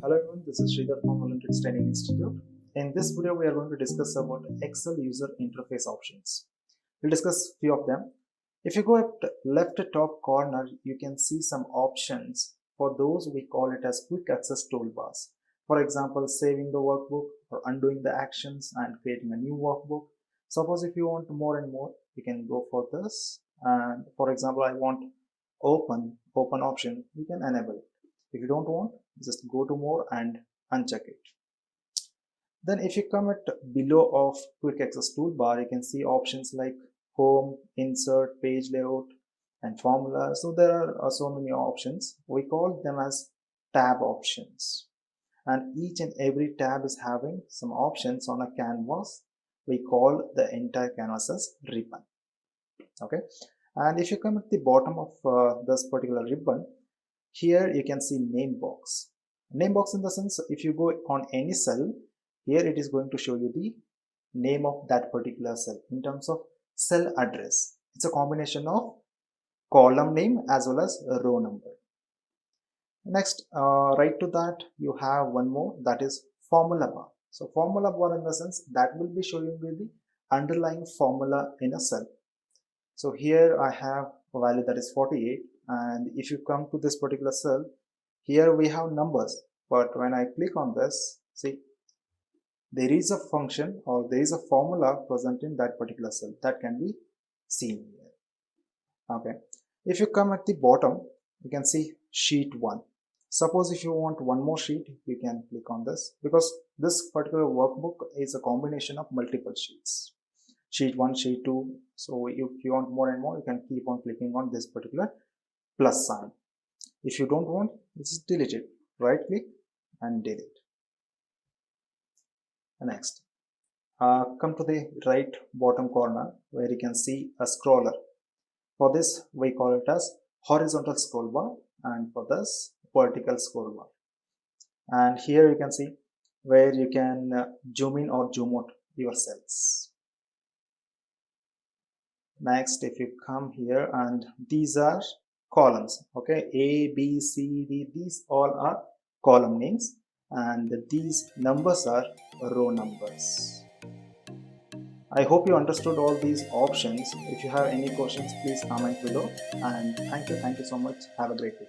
Hello everyone, this is Sridhar from Willntrix Training Institute. In this video, we are going to discuss about Excel user interface options. We'll discuss few of them. If you go at left top corner, you can see some options. For those, we call it as quick access toolbars. For example, saving the workbook or undoing the actions and creating a new workbook. Suppose if you want more and more, you can go for this. And for example, I want open option, you can enable it. If you don't want, just go to more and uncheck it. Then if you come at below of quick access toolbar, you can see options like home, insert, page layout and formula. So there are so many options. We call them as tab options, and each and every tab is having some options on a canvas. We call the entire canvas as ribbon. Okay, and if you come at the bottom of this particular ribbon, here you can see name box. Name box in the sense, if you go on any cell, here it is going to show you the name of that particular cell in terms of cell address. It's a combination of column name as well as row number. Next, right to that, you have one more, that is formula bar. So formula bar in the sense that will be showing you the underlying formula in a cell. So here I have a value that is 48, and if you come to this particular cell, here we have numbers, but when I click on this, see, there is a function or there is a formula present in that particular cell that can be seen here. Okay, if you come at the bottom, you can see sheet 1. Suppose if you want one more sheet, you can click on this, because this particular workbook is a combination of multiple sheets. Sheet 1, sheet 2. So if you want more and more, you can keep on clicking on this particular plus sign. If you don't want, just delete it. Right click and delete. Next, come to the right bottom corner where you can see a scroller. For this, we call it as horizontal scroll bar, and for this, vertical scroll bar. And here you can see where you can zoom in or zoom out your cells. Next, if you come here, and these are columns, okay, A, B, C, D, these all are column names, and these numbers are row numbers. I hope you understood all these options. If you have any questions, please comment below, and thank you so much. Have a great day.